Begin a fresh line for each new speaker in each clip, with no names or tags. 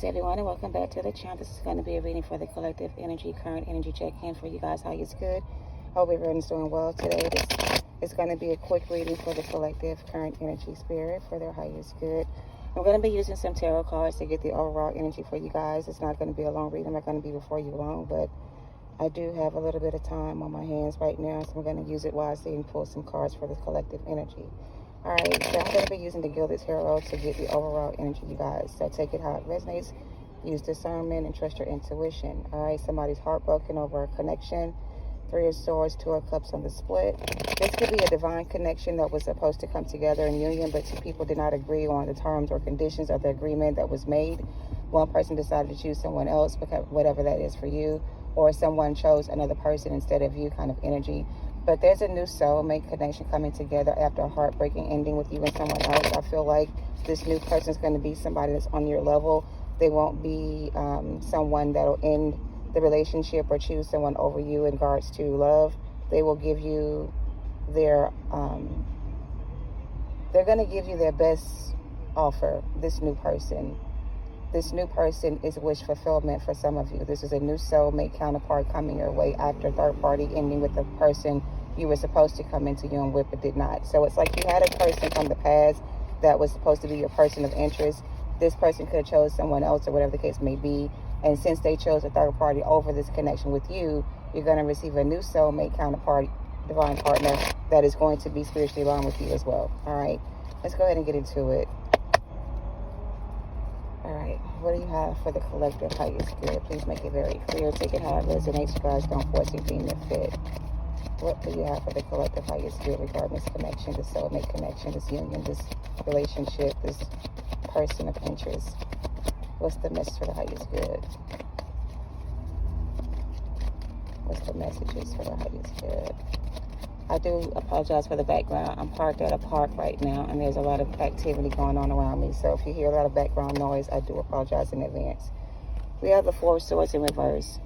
Hey everyone, and welcome back to the channel. This is going to be a reading for the collective energy, current energy check-in for you guys. How is good? Hope everyone's doing well today. This is going to be a quick reading for the collective current energy spirit for their highest good. I'm going to be using some tarot cards to get the overall energy for you guys. It's not going to be a long reading. I'm not going to be before you long, but I do have a little bit of time on my hands right now, so I'm going to use it wisely and pull some cards for the collective energy. Alright, so I'm going to be using the Gilded Tarot to get the overall energy, you guys. So take it how it resonates. Use discernment and trust your intuition. Alright, somebody's heartbroken over a connection. 3 of Swords, 2 of Cups on the split. This could be a divine connection that was supposed to come together in union, but 2 people did not agree on the terms or conditions of the agreement that was made. One person decided to choose someone else, because whatever that is for you, or someone chose another person instead of you, kind of energy. But there's a new soulmate connection coming together after a heartbreaking ending with you and someone else. I feel like this new person is going to be somebody that's on your level. They won't be someone that'll end the relationship or choose someone over you in regards to love. They will give you their, they're going to give you their best offer, this new person. This new person is wish fulfillment for some of you. This is a new soulmate counterpart coming your way after third party ending with the person you were supposed to come into union with but did not. So it's like you had a person from the past that was supposed to be your person of interest. This person could have chose someone else or whatever the case may be. And since they chose a third party over this connection with you, you're going to receive a new soulmate counterpart, divine partner that is going to be spiritually aligned with you as well. All right, let's go ahead and get into it. Alright, what do you have for the collective highest good? Please make it very clear. Take it how it resonates, you guys. Don't force it, deem it fit. What do you have for the collective highest good regarding this connection, this soulmate connection, this union, this relationship, this person of interest? What's the message for the highest good? What's the messages for the highest good? I do apologize for the background. I'm parked at a park right now, and there's a lot of activity going on around me. So if you hear a lot of background noise, I do apologize in advance. We have the 4 of Swords in reverse.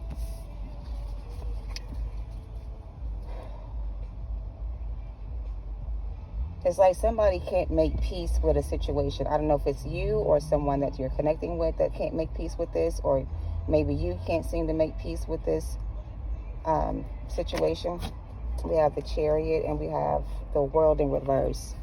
It's like somebody can't make peace with a situation. I don't know if it's you or someone that you're connecting with that can't make peace with this, or maybe you can't seem to make peace with this situation. We have the Chariot and we have the World in reverse.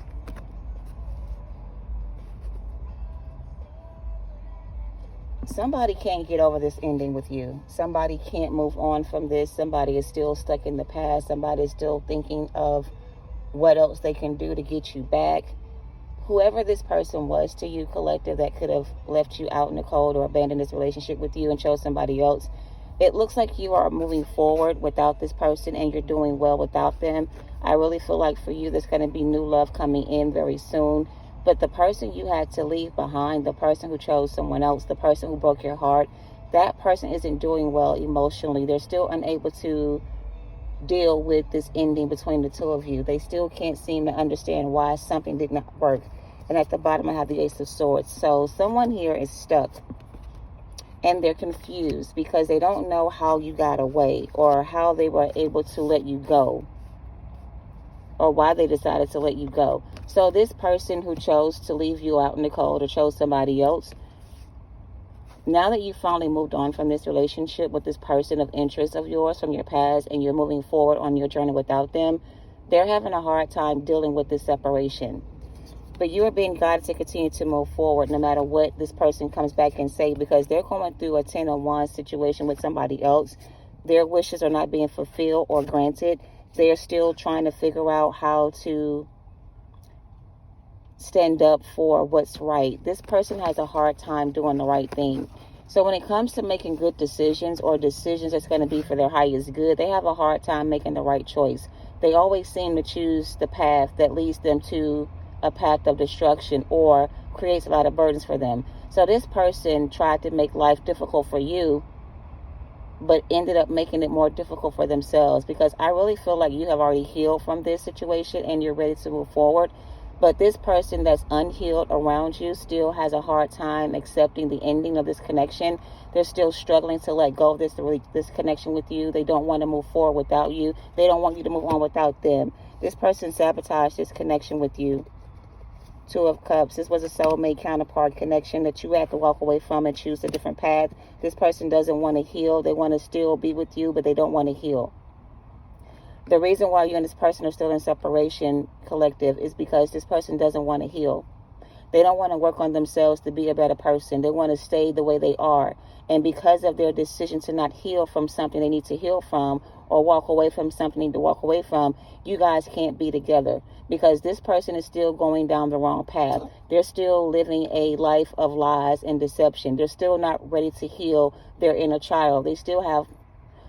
Somebody can't get over this ending with you. Somebody can't move on from this. Somebody is still stuck in the past. Somebody is still thinking of what else they can do to get you back. Whoever this person was to you, collective, that could have left you out in the cold or abandoned this relationship with you and chose somebody else. It looks like you are moving forward without this person and you're doing well without them. I really feel like for you, there's going to be new love coming in very soon. But the person you had to leave behind, the person who chose someone else, the person who broke your heart, that person isn't doing well emotionally. They're still unable to deal with this ending between the 2 of you. They still can't seem to understand why something did not work. And at the bottom, I have the Ace of Swords. So someone here is stuck. And they're confused because they don't know how you got away or how they were able to let you go or why they decided to let you go. So this person who chose to leave you out in the cold or chose somebody else, now that you finally moved on from this relationship with this person of interest of yours from your past and you're moving forward on your journey without them, they're having a hard time dealing with this separation. But you are being guided to continue to move forward no matter what this person comes back and say, because they're going through a 10 of Wands situation with somebody else. Their wishes are not being fulfilled or granted. They're still trying to figure out how to stand up for what's right. This person has a hard time doing the right thing. So when it comes to making good decisions or decisions that's going to be for their highest good, they have a hard time making the right choice. They always seem to choose the path that leads them to a path of destruction or creates a lot of burdens for them. So this person tried to make life difficult for you, but ended up making it more difficult for themselves, because I really feel like you have already healed from this situation and you're ready to move forward. But this person that's unhealed around you still has a hard time accepting the ending of this connection. They're still struggling to let go of this connection with you. They don't want to move forward without you. They don't want you to move on without them. This person sabotaged this connection with you Two of Cups. This was a soulmate counterpart connection that you have to walk away from and choose a different path. This person doesn't want to heal. They want to still be with you, but they don't want to heal. The reason why you and this person are still in separation, collective, is because this person doesn't want to heal. They don't want to work on themselves to be a better person. They want to stay the way they are. And because of their decision to not heal from something they need to heal from, or walk away from something they need to walk away from, you guys can't be together. Because this person is still going down the wrong path. They're still living a life of lies and deception. They're still not ready to heal their inner child. They still have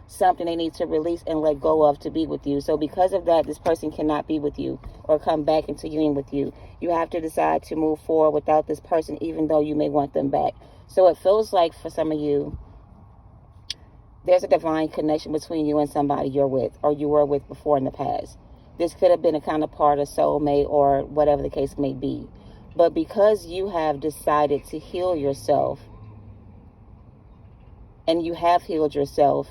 something they need to release and let go of to be with you. So because of that, this person cannot be with you or come back into union with you. You have to decide to move forward without this person, even though you may want them back. So it feels like for some of you, there's a divine connection between you and somebody you're with or you were with before in the past. This could have been a counterpart, a soulmate, or whatever the case may be. But because you have decided to heal yourself, and you have healed yourself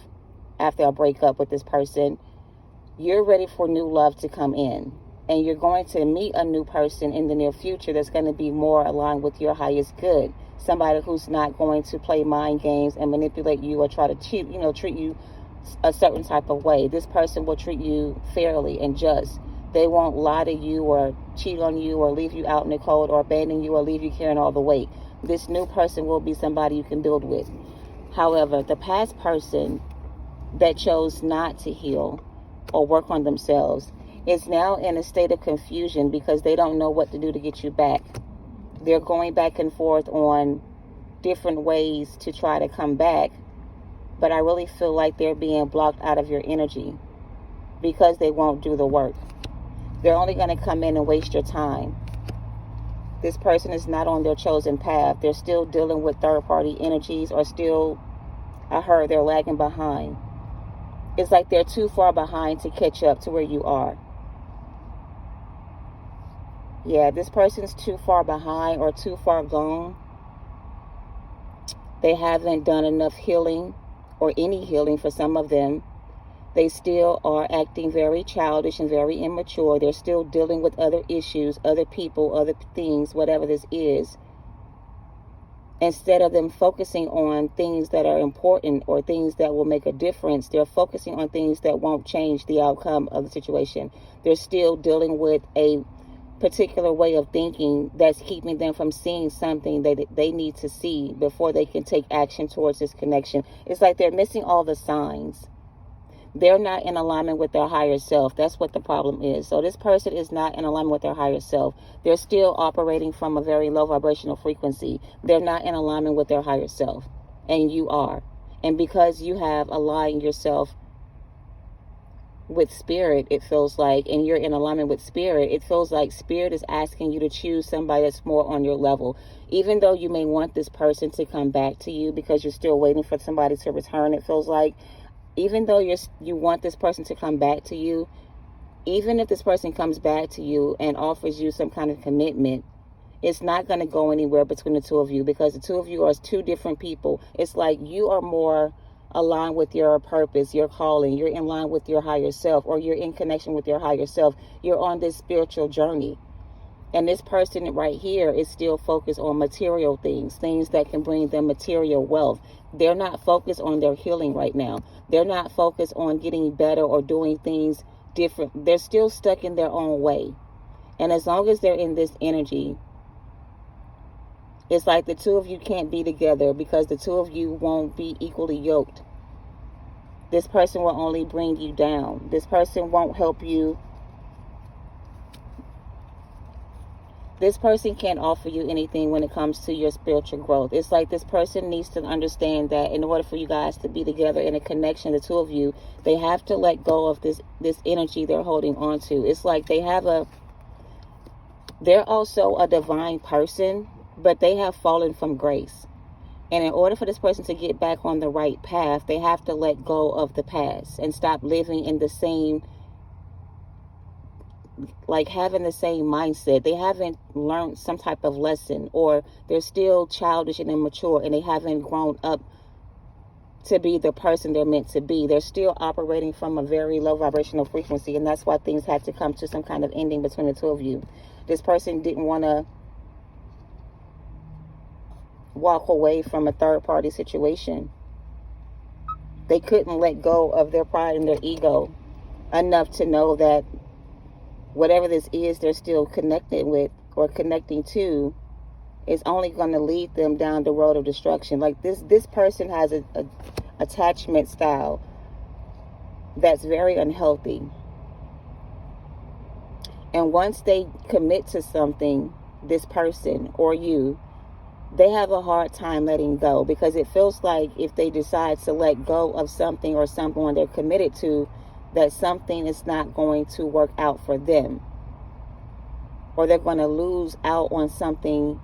after a breakup with this person, you're ready for new love to come in. And you're going to meet a new person in the near future that's going to be more aligned with your highest good. Somebody who's not going to play mind games and manipulate you or try to cheat, treat you a certain type of way. This person will treat you fairly and just. They won't lie to you or cheat on you or leave you out in the cold or abandon you or leave you carrying all the weight. This new person will be somebody you can build with. However, the past person that chose not to heal or work on themselves is now in a state of confusion because they don't know what to do to get you back. They're going back and forth on different ways to try to come back, but I really feel like they're being blocked out of your energy because they won't do the work. They're only going to come in and waste your time. This person is not on their chosen path. They're still dealing with third-party energies or still, I heard, they're lagging behind. It's like they're too far behind to catch up to where you are. Yeah, this person's too far behind or too far gone. They haven't done enough healing or any healing for some of them. They still are acting very childish and very immature. They're still dealing with other issues, other people, other things, whatever this is. Instead of them focusing on things that are important or things that will make a difference, they're focusing on things that won't change the outcome of the situation. They're still dealing with a particular way of thinking that's keeping them from seeing something that they need to see before they can take action towards this connection. It's like they're missing all the signs. They're not in alignment with their higher self. That's what the problem is. So this person is not in alignment with their higher self. They're still operating from a very low vibrational frequency. They're not in alignment with their higher self. And you are. And because you have aligned yourself with spirit, it feels like, and you're in alignment with spirit, it feels like spirit is asking you to choose somebody that's more on your level. Even though you may want this person to come back to you because you're still waiting for somebody to return, it feels like, even though you want this person to come back to you, even if this person comes back to you and offers you some kind of commitment, it's not going to go anywhere between the two of you because the two of you are two different people. It's like you are more aligned with your purpose, your calling. You're in line with your higher self, or you're in connection with your higher self. You're on this spiritual journey. And this person right here is still focused on material things, things that can bring them material wealth. They're not focused on their healing right now. They're not focused on getting better or doing things different. They're still stuck in their own way. And as long as they're in this energy, it's like the two of you can't be together because the two of you won't be equally yoked. This person will only bring you down. This person won't help you. This person can't offer you anything when it comes to your spiritual growth. It's like this person needs to understand that in order for you guys to be together in a connection, the two of you, they have to let go of this energy they're holding on to. It's like they're also a divine person, but they have fallen from grace. And in order for this person to get back on the right path, they have to let go of the past and stop living in the same, like having the same mindset. They haven't learned some type of lesson, or they're still childish and immature, and they haven't grown up to be the person they're meant to be. They're still operating from a very low vibrational frequency, and that's why things had to come to some kind of ending between the two of you. This person didn't want to walk away from a third party situation. They couldn't let go of their pride and their ego enough to know that whatever this is they're still connected with or connecting to is only going to lead them down the road of destruction. Like this person has a attachment style that's very unhealthy. And once they commit to something, this person or you, they have a hard time letting go, because it feels like if they decide to let go of something or someone they're committed to, that something is not going to work out for them, or they're going to lose out on something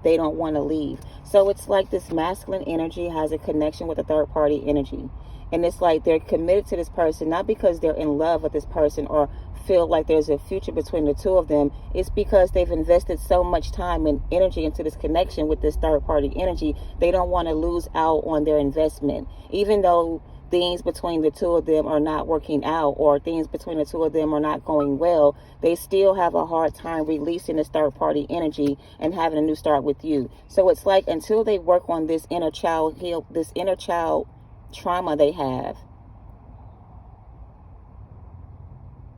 they don't want to leave. So it's like this masculine energy has a connection with a third party energy. And it's like they're committed to this person, not because they're in love with this person or feel like there's a future between the two of them. It's because they've invested so much time and energy into this connection with this third party energy. They don't want to lose out on their investment. Even though things between the two of them are not working out, or things between the two of them are not going well, they still have a hard time releasing this third party energy and having a new start with you. So it's like until they work on this inner child this inner child trauma they have,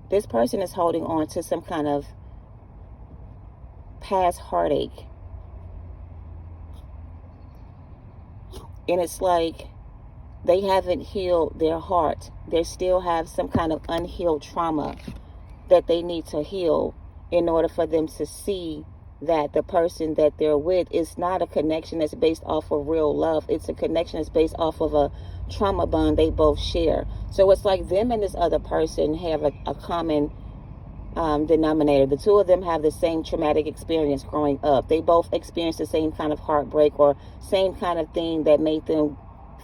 this person is holding on to some kind of past heartache. And it's like they haven't healed their heart. They still have some kind of unhealed trauma that they need to heal in order for them to see that the person that they're with is not a connection that's based off of real love. It's a connection that's based off of a trauma bond they both share. So it's like them and this other person have a common denominator. The two of them have the same traumatic experience growing up. They both experienced the same kind of heartbreak or same kind of thing that made them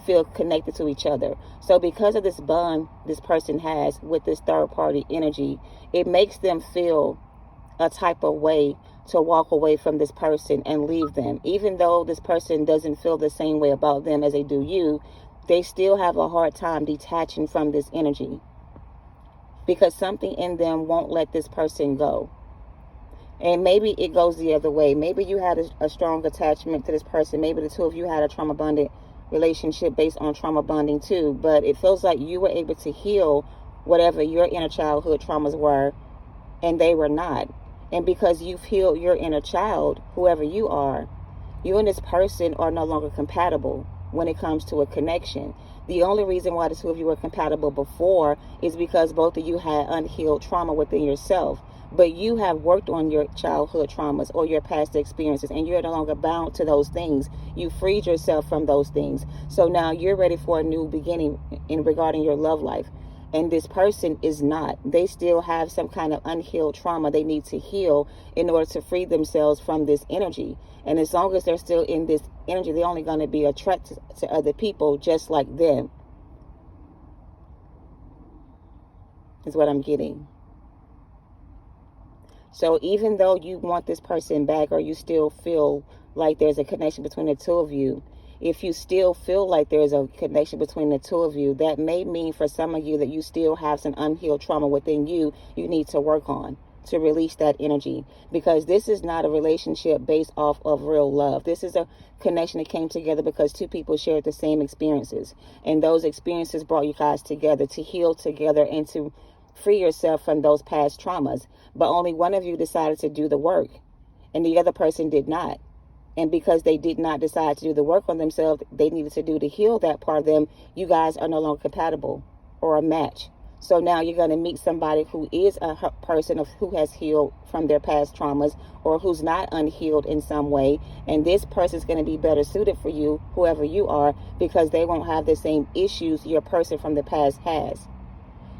feel connected to each other. So because of this bond this person has with this third party energy, it makes them feel a type of way to walk away from this person and leave them. Even though this person doesn't feel the same way about them as they do you, they still have a hard time detaching from this energy, because something in them won't let this person go. And maybe it goes the other way. Maybe you had a strong attachment to this person. Maybe the two of you had a trauma bonded relationship based on trauma bonding too. But it feels like you were able to heal whatever your inner childhood traumas were, and they were not. And because you've healed your inner child, whoever you are, you and this person are no longer compatible when it comes to a connection. The only reason why the two of you were compatible before is because both of you had unhealed trauma within yourself. But you have worked on your childhood traumas or your past experiences, and you're no longer bound to those things. You freed yourself from those things. So now you're ready for a new beginning in regarding your love life. And this person is not. They still have some kind of unhealed trauma they need to heal in order to free themselves from this energy. And as long as they're still in this energy, they're only going to be attracted to other people just like them, is what I'm getting. So even though you want this person back, or you still feel like there's a connection between the two of you, if you still feel like there's a connection between the two of you, that may mean for some of you that you still have some unhealed trauma within you need to work on to release that energy. Because this is not a relationship based off of real love. This is a connection that came together because two people shared the same experiences. And those experiences brought you guys together to heal together and to free yourself from those past traumas. But only one of you decided to do the work, and the other person did not. And because they did not decide to do the work on themselves, they needed to do to heal that part of them, you guys are no longer compatible or a match. So now you're going to meet somebody who is a person who has healed from their past traumas, or who's not unhealed in some way. And this person is going to be better suited for you, whoever you are, because they won't have the same issues your person from the past has.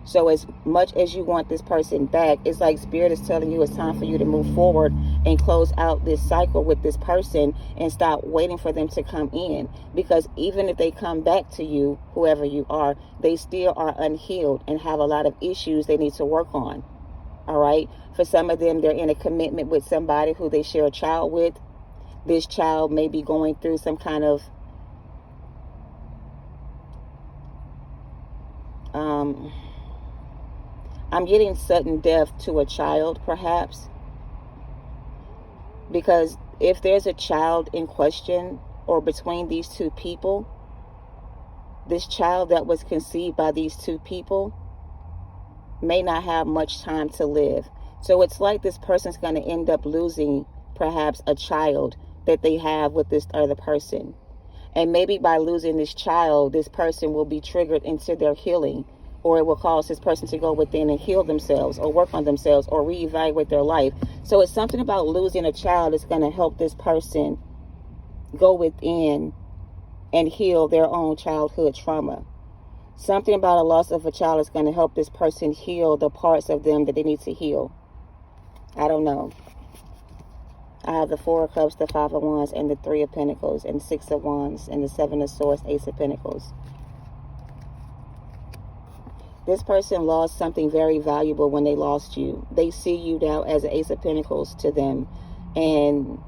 So as much as you want this person back, it's like Spirit is telling you it's time for you to move forward and close out this cycle with this person and stop waiting for them to come in. Because even if they come back to you, whoever you are, they still are unhealed and have a lot of issues they need to work on. All right. For some of them, they're in a commitment with somebody who they share a child with. This child may be going through some kind of I'm getting sudden death to a child, perhaps. Because if there's a child in question, or between these two people, this child that was conceived by these two people may not have much time to live. So it's like this person's going to end up losing perhaps a child that they have with this other person. And maybe by losing this child, this person will be triggered into their healing, or it will cause this person to go within and heal themselves or work on themselves or reevaluate their life. So it's something about losing a child that's going to help this person go within and heal their own childhood trauma. Something about a loss of a child is going to help this person heal the parts of them that they need to heal. I don't know. I have the Four of Cups, the Five of Wands, and the Three of Pentacles, and Six of Wands, and the Seven of Swords, Ace of Pentacles. This person lost something very valuable when they lost you. They see you now as an Ace of Pentacles to them. And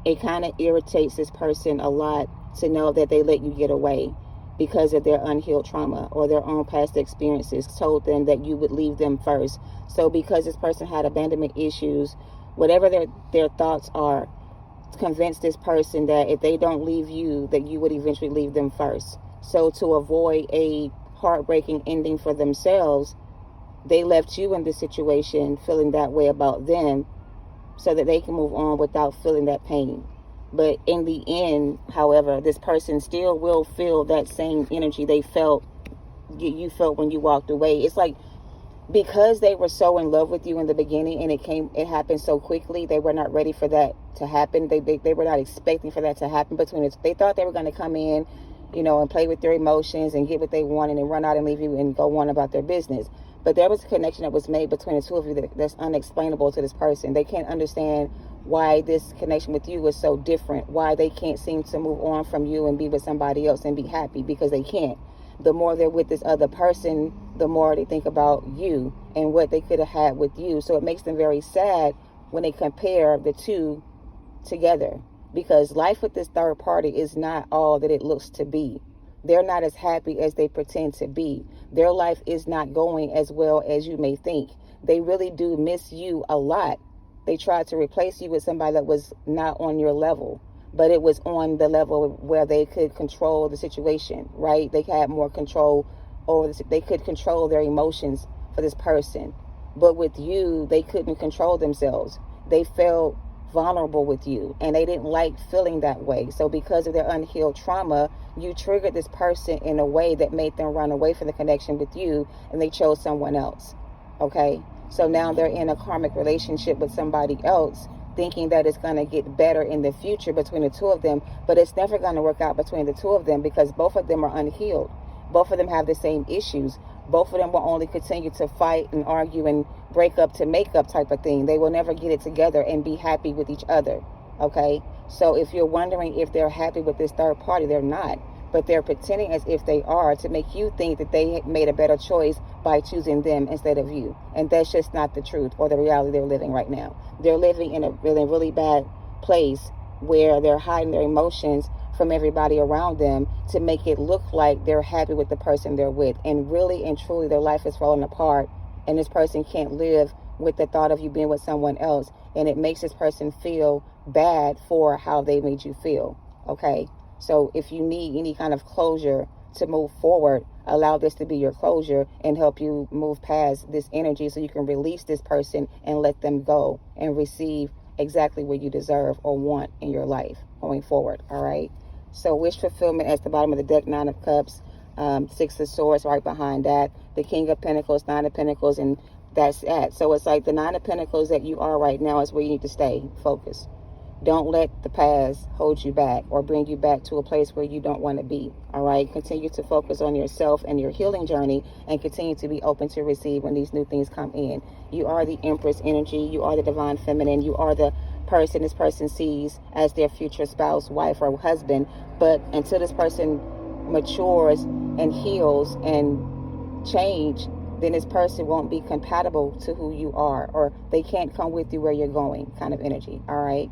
it kind of irritates this person a lot to know that they let you get away because of their unhealed trauma or their own past experiences told them that you would leave them first. So because this person had abandonment issues, whatever their thoughts are, convince this person that if they don't leave you, that you would eventually leave them first. So to avoid a heartbreaking ending for themselves, they left you in this situation feeling that way about them so that they can move on without feeling that pain. But in the end, however, this person still will feel that same energy they felt, you felt when you walked away. It's like, because they were so in love with you in the beginning and it happened so quickly, they were not ready for that to happen. They were not expecting for that to happen between us. They thought they were going to come in, and play with their emotions and get what they wanted and run out and leave you and go on about their business. But there was a connection that was made between the two of you that's unexplainable to this person. They can't understand why this connection with you is so different, why they can't seem to move on from you and be with somebody else and be happy, because they can't. The more they're with this other person, the more they think about you and what they could have had with you. So it makes them very sad when they compare the two together, because life with this third party is not all that it looks to be. They're not as happy as they pretend to be. Their life is not going as well as you may think. They really do miss you a lot. They tried to replace you with somebody that was not on your level, but it was on the level where they could control the situation, right? They had more control over this. They could control their emotions for this person. But with you, they couldn't control themselves. They felt vulnerable with you, and they didn't like feeling that way. So because of their unhealed trauma, you triggered this person in a way that made them run away from the connection with you, and they chose someone else. Okay? So now they're in a karmic relationship with somebody else, thinking that it's going to get better in the future between the two of them, but it's never going to work out between the two of them, because both of them are unhealed. Both of them have the same issues. Both of them will only continue to fight and argue and break up to make up type of thing. They will never get it together and be happy with each other. Okay? So if you're wondering if they're happy with this third party, they're not. But they're pretending as if they are to make you think that they made a better choice by choosing them instead of you. And that's just not the truth or the reality they're living right now. They're living in a really bad place where they're hiding their emotions from everybody around them to make it look like they're happy with the person they're with. And really and truly, their life is falling apart, and this person can't live with the thought of you being with someone else. And it makes this person feel bad for how they made you feel. Okay? So if you need any kind of closure to move forward, allow this to be your closure and help you move past this energy so you can release this person and let them go and receive exactly what you deserve or want in your life going forward. All right? So wish fulfillment at the bottom of the deck, Nine of Cups, Six of Swords right behind that, the King of Pentacles, Nine of Pentacles, and that's that. So it's like the Nine of Pentacles that you are right now is where you need to stay focused. Don't let the past hold you back or bring you back to a place where you don't want to be. All right? Continue to focus on yourself and your healing journey, and continue to be open to receive when these new things come in. You are the Empress energy. You are the divine feminine. You are the person this person sees as their future spouse, wife, or husband. But until this person matures and heals and change, then this person won't be compatible to who you are, or they can't come with you where you're going kind of energy. All right?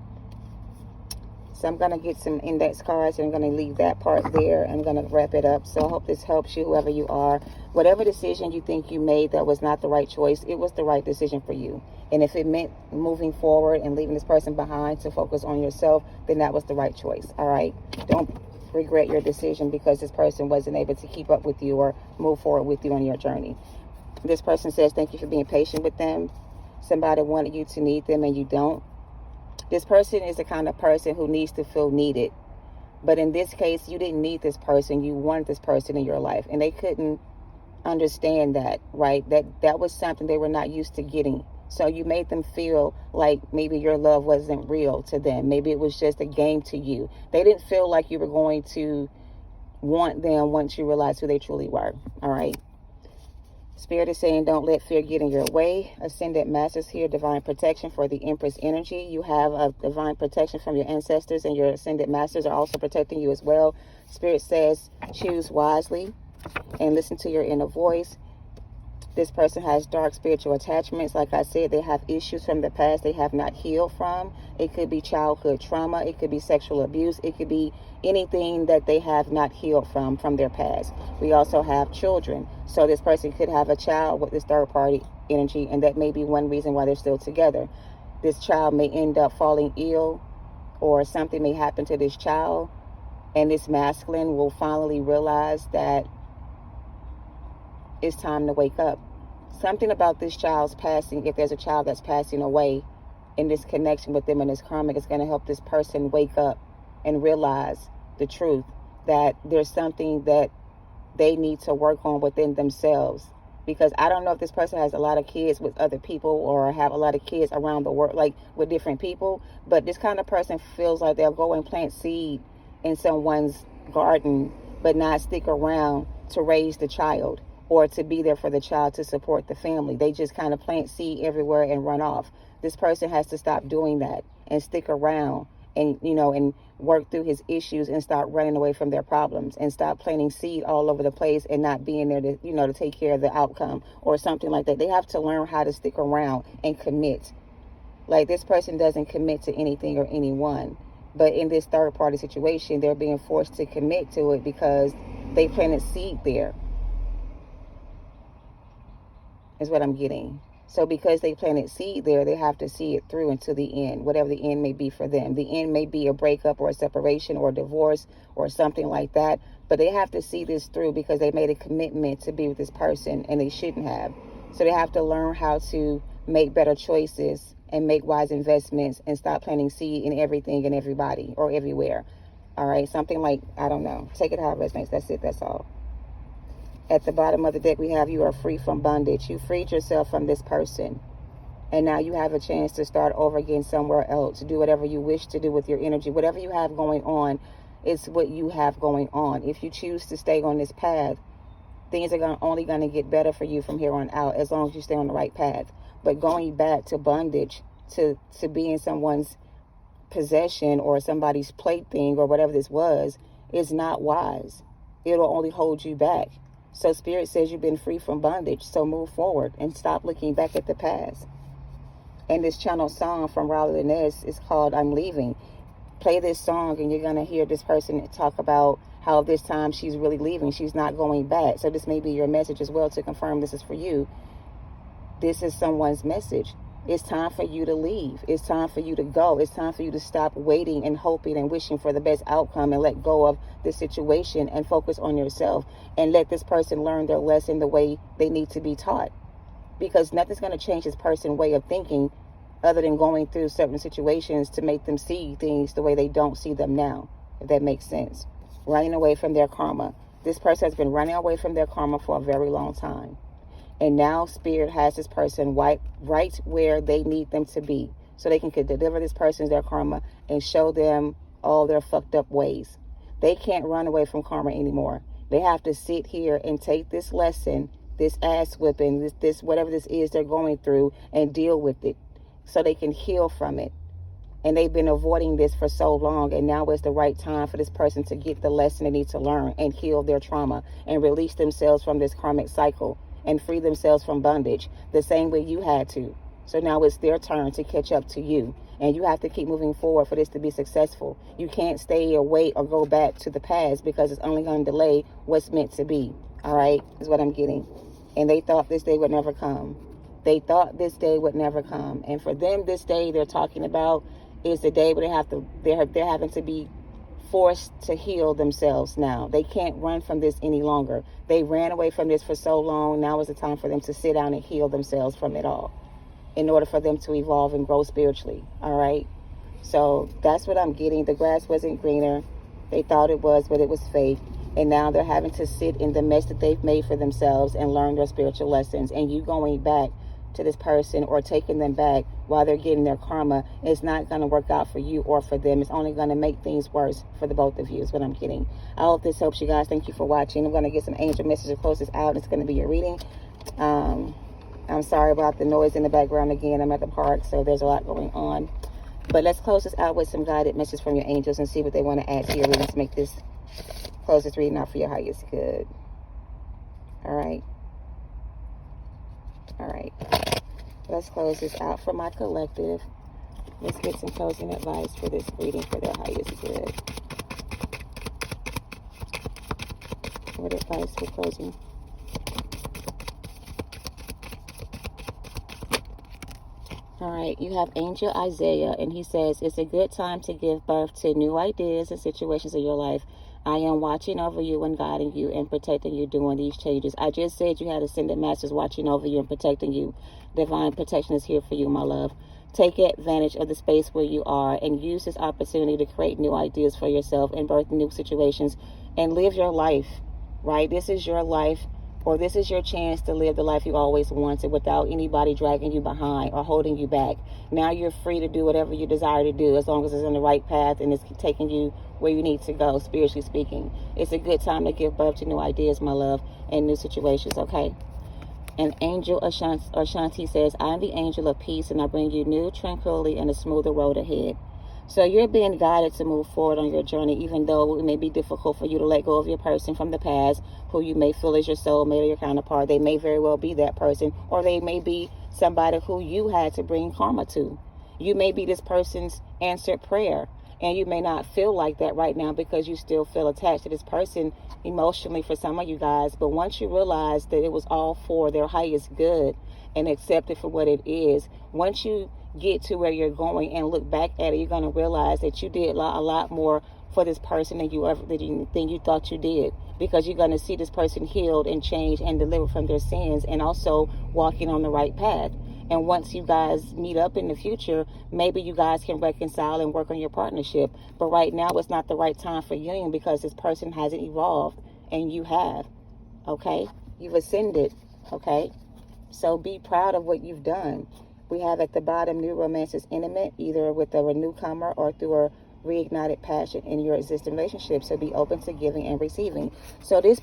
So I'm going to get some index cards and I'm going to leave that part there. I'm going to wrap it up. So I hope this helps you, whoever you are. Whatever decision you think you made that was not the right choice, it was the right decision for you. And if it meant moving forward and leaving this person behind to focus on yourself, then that was the right choice. All right? Don't regret your decision because this person wasn't able to keep up with you or move forward with you on your journey. This person says, thank you for being patient with them. Somebody wanted you to need them and you don't. This person is the kind of person who needs to feel needed. But in this case, you didn't need this person. You wanted this person in your life. And they couldn't understand that, right? That was something they were not used to getting. So you made them feel like maybe your love wasn't real to them. Maybe it was just a game to you. They didn't feel like you were going to want them once you realized who they truly were. All right? Spirit is saying, don't let fear get in your way. Ascended Masters here, divine protection for the Empress energy. You have a divine protection from your ancestors, and your Ascended Masters are also protecting you as well. Spirit says, choose wisely and listen to your inner voice. This person has dark spiritual attachments. Like I said, they have issues from the past they have not healed from. It could be childhood trauma. It could be sexual abuse. It could be anything that they have not healed from their past. We also have children. So this person could have a child with this third party energy, and that may be one reason why they're still together. This child may end up falling ill, or something may happen to this child, and this masculine will finally realize that it's time to wake up. Something about this child's passing, if there's a child that's passing away in this connection with them and this karmic, is going to help this person wake up and realize the truth that there's something that they need to work on within themselves. Because I don't know if this person has a lot of kids with other people or have a lot of kids around the world, like with different people, but this kind of person feels like they'll go and plant seed in someone's garden but not stick around to raise the child or to be there for the child to support the family. They just kind of plant seed everywhere and run off. This person has to stop doing that and stick around and, and work through his issues and start running away from their problems and stop planting seed all over the place and not being there to, to take care of the outcome or something like that. They have to learn how to stick around and commit. Like, this person doesn't commit to anything or anyone. But in this third party situation, they're being forced to commit to it because they planted seed there. Is what I'm getting. So because they planted seed there, they have to see it through until the end, whatever the end may be for them. The end may be a breakup or a separation or a divorce or something like that, but they have to see this through because they made a commitment to be with this person and they shouldn't have. So they have to learn how to make better choices and make wise investments and stop planting seed in everything and everybody or everywhere. All right, something like, I don't know, take it how it resonates. That's it, that's all. At the bottom of the deck, we have you are free from bondage. You freed yourself from this person. And now you have a chance to start over again somewhere else. Do whatever you wish to do with your energy. Whatever you have going on, it's what you have going on. If you choose to stay on this path, things are only going to get better for you from here on out as long as you stay on the right path. But going back to bondage, to be in someone's possession or somebody's plaything or whatever this was, is not wise. It'll only hold you back. So Spirit says you've been free from bondage. So move forward and stop looking back at the past. And this channel song from Raul Inez is called I'm Leaving. Play this song and you're going to hear this person talk about how this time she's really leaving. She's not going back. So this may be your message as well to confirm this is for you. This is someone's message. It's time for you to leave. It's time for you to go. It's time for you to stop waiting and hoping and wishing for the best outcome and let go of the situation and focus on yourself and let this person learn their lesson the way they need to be taught. Because nothing's going to change this person's way of thinking other than going through certain situations to make them see things the way they don't see them now, if that makes sense. Running away from their karma. This person has been running away from their karma for a very long time. And now Spirit has this person right where they need them to be. So they can deliver this person their karma and show them all their fucked up ways. They can't run away from karma anymore. They have to sit here and take this lesson, this ass whipping, this whatever this is they're going through, and deal with it so they can heal from it. And they've been avoiding this for so long, and now is the right time for this person to get the lesson they need to learn and heal their trauma and release themselves from this karmic cycle and free themselves from bondage the same way you had to. So now it's their turn to catch up to you And you have to keep moving forward for this to be successful. You can't stay or wait or go back to the past, because it's only going to delay what's meant to be. All right, is what I'm getting. And they thought this day would never come. They thought this day would never come. And for them, this day they're talking about is the day where they're having to be forced to heal themselves now. They can't run from this any longer. They ran away from this for so long. Now is the time for them to sit down and heal themselves from it all, in order for them to evolve and grow spiritually. All right. So that's what I'm getting. The grass wasn't greener. They thought it was, but it was fake. And now they're having to sit in the mess that they've made for themselves and learn their spiritual lessons. And you going back to this person or taking them back while they're getting their karma is not going to work out for you or for them. It's only going to make things worse for the both of you, is what I'm getting. I hope this helps you guys. Thank you for watching. I'm going to get some angel messages, close this out. It's going to be your reading. I'm sorry about the noise in the background again. I'm at the park, so there's a lot going on. But let's close this out with some guided messages from your angels and see what they want to add to your reading to make this, close this reading out for your highest good. All right. All right. Let's close this out for my collective. Let's get some closing advice for this reading for their highest good. What advice for closing? All right, you have Angel Isaiah, and he says, it's a good time to give birth to new ideas and situations in your life. I am watching over you and guiding you and protecting you during these changes. I just said you had ascended masters watching over you and protecting you. Divine protection is here for you, my love. Take advantage of the space where you are and use this opportunity to create new ideas for yourself and birth new situations and live your life, right? This is your life, or this is your chance to live the life you always wanted without anybody dragging you behind or holding you back. Now you're free to do whatever you desire to do, as long as it's in the right path and it's taking you where you need to go, spiritually speaking. It's a good time to give birth to new ideas, my love, and new situations, okay? And Angel Ashanti says, I am the angel of peace, and I bring you new tranquility and a smoother road ahead. So you're being guided to move forward on your journey, even though it may be difficult for you to let go of your person from the past, who you may feel is your soulmate or your counterpart. They may very well be that person, or they may be somebody who you had to bring karma to. You may be this person's answered prayer, and you may not feel like that right now because you still feel attached to this person emotionally for some of you guys. But once you realize that it was all for their highest good and accept it for what it is, once you get to where you're going and look back at it, you're going to realize that you did a lot more for this person than you thought you did, because you're going to see this person healed and changed and delivered from their sins and also walking on the right path. And once you guys meet up in the future, maybe you guys can reconcile and work on your partnership. But right now it's not the right time for union, because this person hasn't evolved and you have. Okay, you've ascended. Okay, so be proud of what you've done. We have at the bottom, new romance is intimate, either with a newcomer or through a reignited passion in your existing relationship. So be open to giving and receiving. So this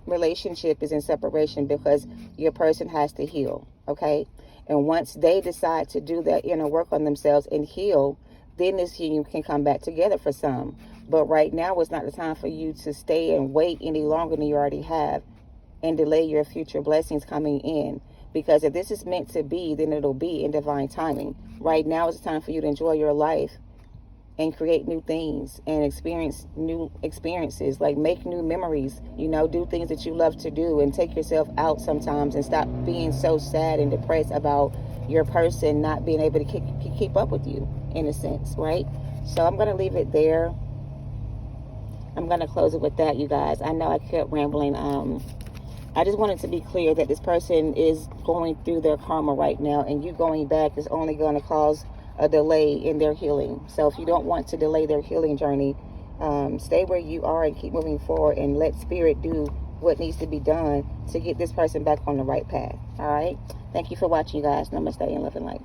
relationship is in separation because your person has to heal, okay? And once they decide to do that inner work on themselves and heal, then this union can come back together for some. But right now it's not the time for you to stay and wait any longer than you already have and delay your future blessings coming in. Because if this is meant to be, then it'll be in divine timing. Right now is the time for you to enjoy your life and create new things and experience new experiences, like make new memories, do things that you love to do, and take yourself out sometimes and stop being so sad and depressed about your person not being able to keep up with you, in a sense, right? So I'm going to leave it there. I'm going to close it with that, you guys. I know I kept rambling. I just wanted to be clear that this person is going through their karma right now, and you going back is only going to cause a delay in their healing. So if you don't want to delay their healing journey, stay where you are and keep moving forward and let spirit do what needs to be done to get this person back on the right path. All right. Thank you for watching, you guys. Namaste and love and light.